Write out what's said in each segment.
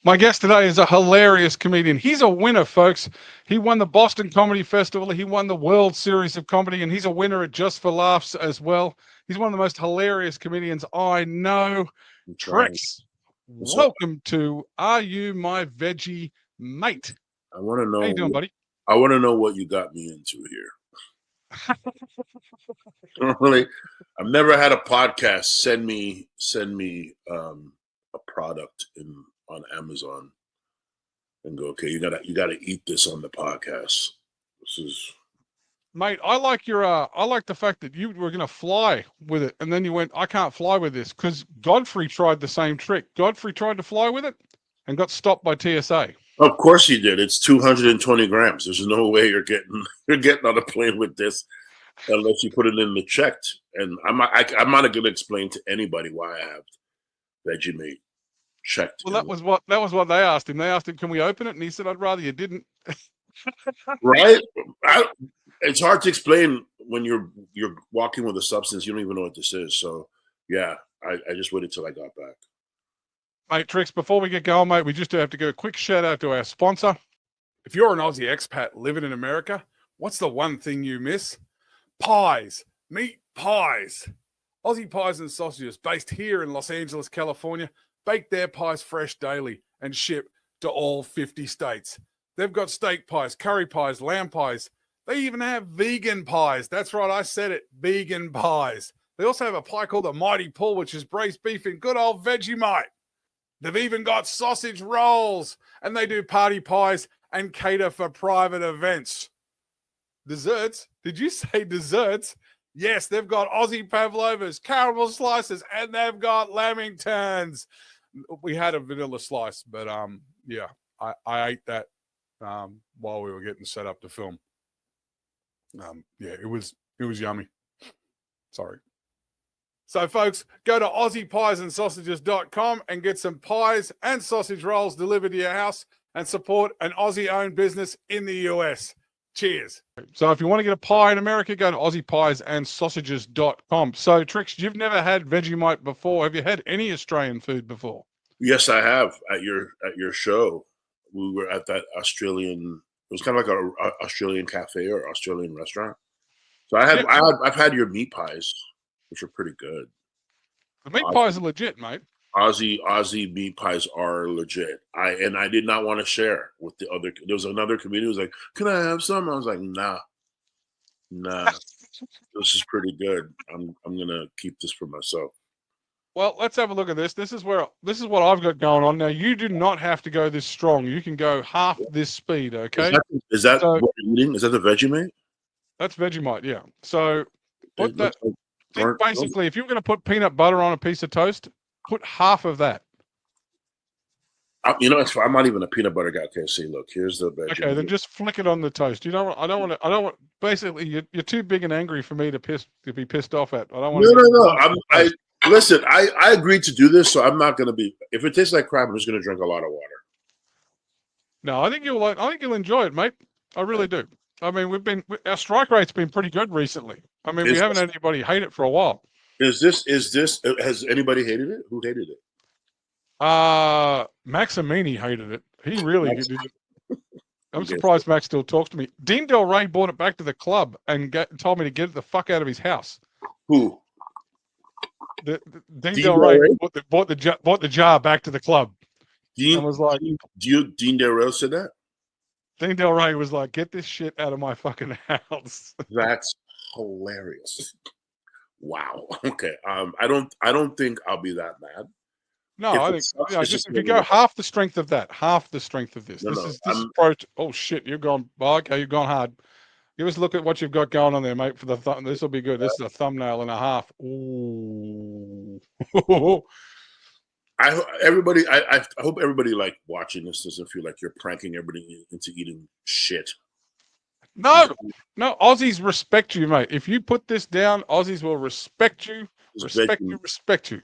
My guest today is a hilarious comedian. He's a winner, folks. He won the Boston Comedy Festival. He won the World Series of Comedy, and he's a winner at Just for Laughs as well. He's one of the most hilarious comedians I know. That's right. Trixx, What's up? welcome to Are You My Veggie Mate? I want to How you know. doing, buddy? I want to know what you got me into here. Really, I've never had a podcast send me a product in on Amazon and go, okay, you gotta eat this on the podcast. This is Mate, I like your I like the fact that you were gonna fly with it, and then you went, I can't fly with this, because Godfrey tried the same trick. Godfrey tried to fly with it and got stopped by TSA. of course you did. It's 220 grams. There's no way you're getting on a plane with this unless you put it in the checked. And I'm not going to explain to anybody why I have Vegemate checked Well, in. that was what they asked him. They asked him, "Can we open it?" And he said, "I'd rather you didn't." Right? I, it's hard to explain when you're walking with a substance you don't even know what this is. So yeah, I just waited till I got back. Mate, Trix, before we get going, mate, we just have to give a quick shout out to our sponsor. If you're an Aussie expat living in America, what's the one thing you miss? Pies, meat pies. Aussie Pies and Sausages, based here in Los Angeles, California, bake their pies fresh daily and ship to all 50 states. They've got steak pies, curry pies, lamb pies. They even have vegan pies. That's right, I said it, vegan pies. They also have a pie called the Mighty Pull, which is braised beef in good old Vegemite. They've even got sausage rolls, and they do party pies and cater for private events. Desserts? Did you say desserts? Yes, they've got Aussie pavlovas, caramel slices, and they've got lamingtons. We had a vanilla slice, but yeah, I ate that while we were getting set up to film. Yeah, it was yummy. Sorry. So, folks, go to AussiePiesAndSausages.com and get some pies and sausage rolls delivered to your house and support an Aussie-owned business in the US. Cheers. So if you want to get a pie in America, go to AussiePiesAndSausages.com. So, Trix, you've never had Vegemite before. Have you had any Australian food before? Yes, I have at your show. We were at that Australian. It was kind of like a Australian cafe or Australian restaurant. So I've had your meat pies, which are pretty good. The meat Aussie, pies are legit, mate. Aussie meat pies are legit. I did not want to share with the other. There was another comedian who was like, "Can I have some?" I was like, "Nah, nah. This is pretty good. I'm gonna keep this for myself." Well, let's have a look at this. This is what I've got going on. Now, you do not have to go this strong. You can go half this speed, Is okay? that is that So what you're eating? Is that the Vegemate? that's Vegemite, yeah. So put It that, looks like think burnt toast. basically, if you're going to put peanut butter on a piece of toast, put half of that. You know, I'm not even a peanut butter guy. Okay, see, look, here's the Okay, then Vegemite. just flick it on the toast. You don't want, I don't want, basically, you're too big and angry for me to be pissed off at. I don't want No, to no, get no. punched in the I face. listen. I agreed to do this, so I'm not going to be. If it tastes like crap, I'm just going to drink a lot of water. No, I think you'll enjoy it, mate. I really do. I mean, our strike rate's been pretty good recently. I mean, we Is haven't had anybody hate it for a while. is this? Has anybody hated it? Who hated it? Maximini hated it. He really That's did. I'm okay. surprised Max still talks to me. Dean Del Rey brought it back to the club and told me to get it the fuck out of his house. Who? Dean Dean Del Del Rey Rey? brought the jar back to the club and Dean was like, Dean Del Rey said that. Dean Del Rey was like, get this shit out of my fucking house. That's hilarious. Wow. Okay. I don't think I'll be that mad. No, If I it think sucks, it's just just if you never go gonna. half the strength of that, half the strength of this. No, This no. is pro. Oh shit, you've gone. Oh, okay, you've gone hard. Give us a look at what you've got going on there, mate. For the this will be good. This is a thumbnail and a half. Ooh. Everybody. I hope everybody like watching this doesn't feel like you're pranking everybody into eating shit. No, no, Aussies respect you, mate. If you put this down, Aussies will respect you, This respect veggie, you, respect you.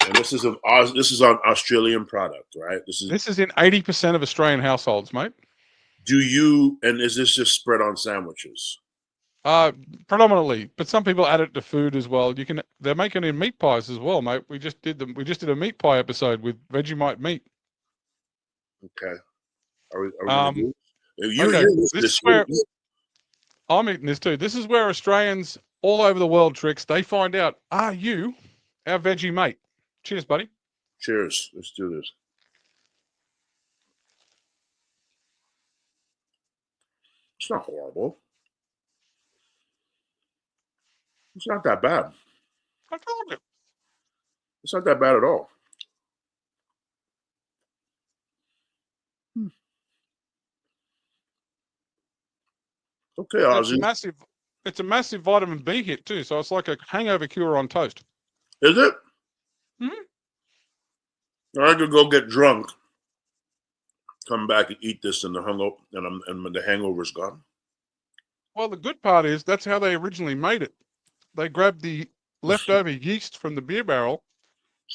and this is an Australian product, right? This is in 80% of Australian households, mate. Is this just spread on sandwiches? Uh, Predominantly, but some people add it to food as well. They're making it in meat pies as well, mate. We just did a meat pie episode with Vegemite meat. Okay. Are we gonna do it? You Okay, you're this is listening. where I'm eating this too. This is where Australians all over the world, Tricks, they find out, are you our veggie mate? Cheers, buddy. Cheers. Let's do this. It's not horrible. It's not that bad. I told you. It's not that bad at all. Hmm. Okay, It's a Ozzy. massive, it's a massive vitamin B hit too. So it's like a hangover cure on toast. Is it? Hmm. I could go get drunk, come back and eat this, and the hangover's gone. Well, the good part is that's how they originally made it. They grabbed the leftover yeast from the beer barrel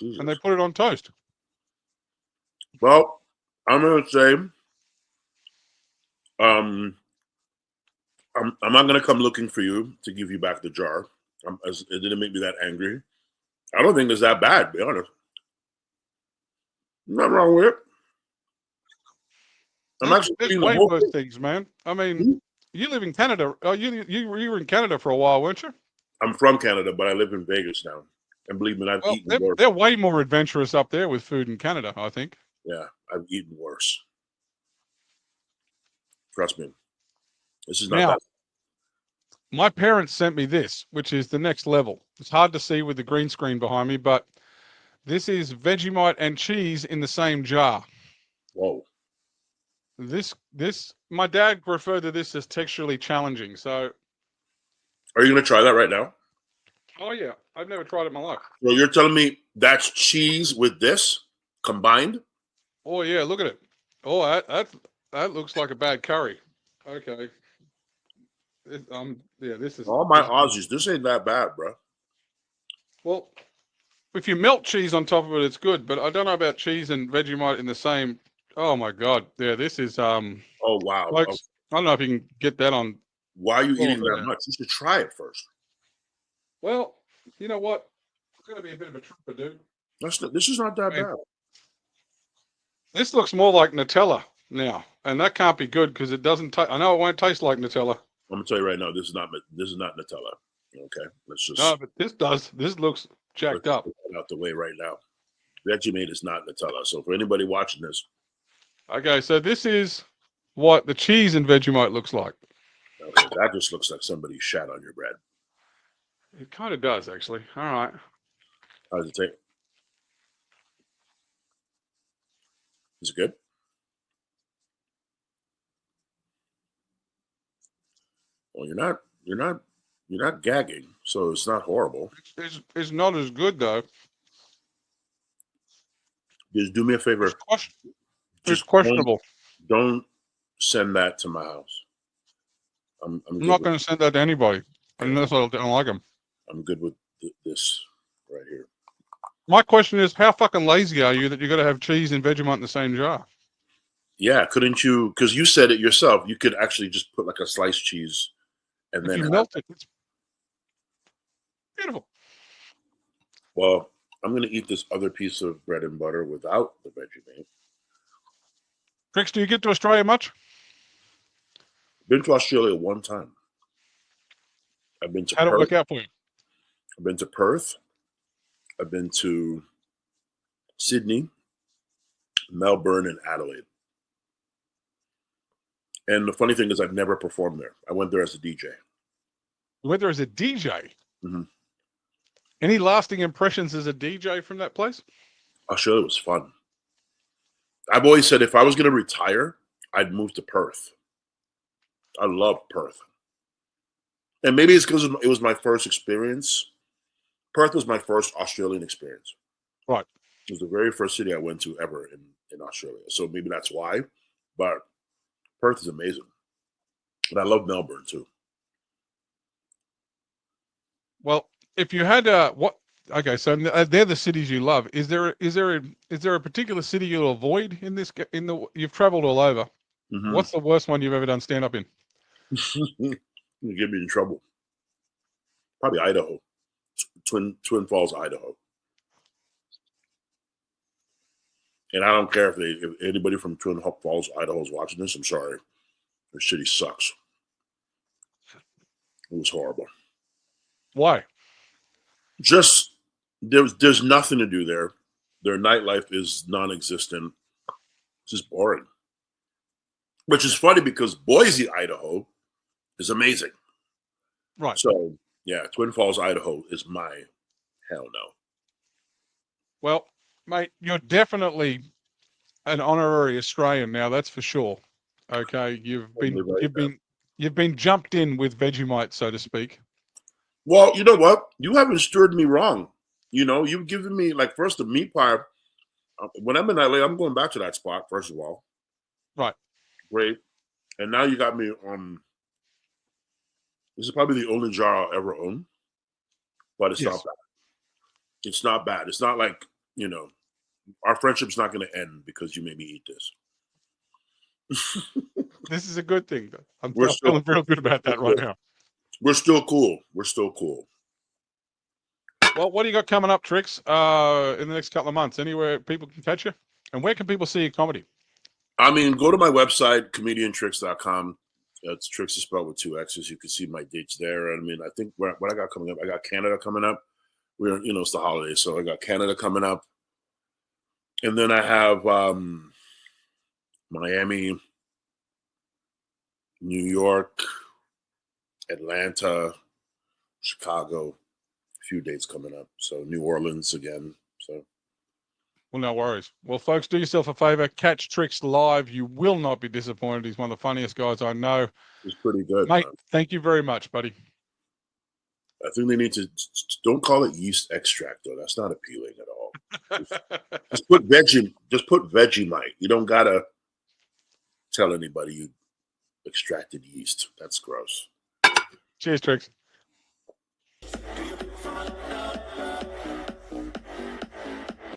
and they Jesus. put it on toast. Well, I'm gonna say, um, I'm not gonna come looking for you to give you back the jar. It didn't make me that angry. I don't think it's that bad, to be honest. Nothing wrong with it. I'm actually There's eating the way whole worse thing. things, man. I mean, Hmm? you live in Canada. Oh, you were in Canada for a while, weren't you? I'm from Canada, but I live in Vegas now. And believe me, I've Well, eaten worse. they're way more adventurous up there with food in Canada, I think. Yeah, I've eaten worse. Trust me. This is not Now, that. my parents sent me this, which is the next level. It's hard to see with the green screen behind me, but this is Vegemite and cheese in the same jar. Whoa. My dad referred to this as texturally challenging. So, Are you going to try that right now? oh yeah, I've never tried it in my life. So you're telling me that's cheese with this combined? Oh yeah, look at it. Oh, that looks like a bad curry. Okay. Yeah, All my this is Aussies, this ain't that bad, bro. well. If you melt cheese on top of it, it's good. But I don't know about cheese and Vegemite in the same. Oh my god, yeah, this is Oh, wow. Oh, folks. I don't know if you can get that on. why are you Oh eating that yeah. much? You should try it first. Well, you know what? It's gonna be a bit of a trooper, dude. This is not that I mean, bad. this looks more like Nutella now, and that can't be good because it doesn't. I know it won't taste like Nutella. I'm gonna tell you right now, this is not Nutella. Okay, No, but this does. This looks let's jacked just up. get that out the way right now. Vegemate is not Nutella. So for anybody watching this, Okay, so this is what the cheese in Vegemite looks like. okay, that just looks like somebody shat on your bread. It kind of does, actually. All right. How does it taste? Is it good? Well, you're not gagging, so it's not horrible. It's not as good though. Just do me a It's favor. it's Just questionable. don't send that to my house. I'm I'm good not with going to send that to anybody okay. unless I don't like them. I'm good with this right here. My question is, how fucking lazy are you that you got to have cheese and Vegemite in the same jar? Yeah, couldn't you? Because you said it yourself. You could actually just put like a sliced cheese and If then you have. melt it, it's beautiful. Well, I'm gonna eat this other piece of bread and butter without the Vegemite. Trix, do you get to Australia much? Been to Australia one time. I've been to How'd it Perth. work out for you? I've been to Perth. I've been to Sydney, Melbourne, and Adelaide. And the funny thing is, I've never performed there. I went there as a DJ. You went there as a DJ. Hmm. Any lasting impressions as a DJ from that place? Australia was fun. I've always said if I was going to retire, I'd move to Perth. I love Perth. And maybe it's because it was my first experience. Perth was my first Australian experience. Right. It was the very first city I went to ever in Australia. So maybe that's why. But Perth is amazing. And I love Melbourne too. Well, if you had what? Okay, so they're the cities you love. Is there a particular city you'll avoid in this? In the you've traveled all over. Hmm. What's the worst one you've ever done stand up in? You get me in trouble. Probably Idaho. Twin Falls, Idaho. And I don't care if anybody from Twin Falls, Idaho is watching this. I'm sorry. Their city sucks. It was horrible. Why? Just there's nothing to do there. Their nightlife is non-existent. It's just boring. Which is funny because Boise, Idaho is amazing. Right. So yeah, Twin Falls, Idaho is my hell no. Well, mate, you're definitely an honorary Australian now, that's for sure. Okay, you've been jumped in with Vegemite, so to speak. Well, you know what? You haven't stirred me wrong. You know, you've given me like first the meat pie. When I'm in LA, I'm going back to that spot. First of all, Right. great, and now you got me. This is probably the only jar I'll ever own, but it's not bad. It's not bad. It's not like, you know, our friendship's not going to end because you made me eat this. This is a good thing. I'm We're feeling real good about that right now. We're still cool. We're still cool. Well, what do you got coming up, Trixx, in the next couple of months? Anywhere people can catch you? And where can people see your comedy? I mean, go to my website, comediantrixx.com. It's Trixx is spelled with 2 X's. You can see my dates there. I mean, I think what I got coming up, I got Canada coming up. You know, it's the holidays, so I got Canada coming up. And then I have Miami, New York, Atlanta, Chicago, a few dates coming up. So New Orleans again. So well, no worries. Well, folks, do yourself a favor. Catch Trixx live. You will not be disappointed. He's one of the funniest guys I know. it's pretty good, mate. Man. Thank you very much, buddy. I think they need to don't call it yeast extract though. That's not appealing at all. Just put Vegemite. You don't gotta tell anybody you extracted yeast. That's gross. Cheers, Trixx.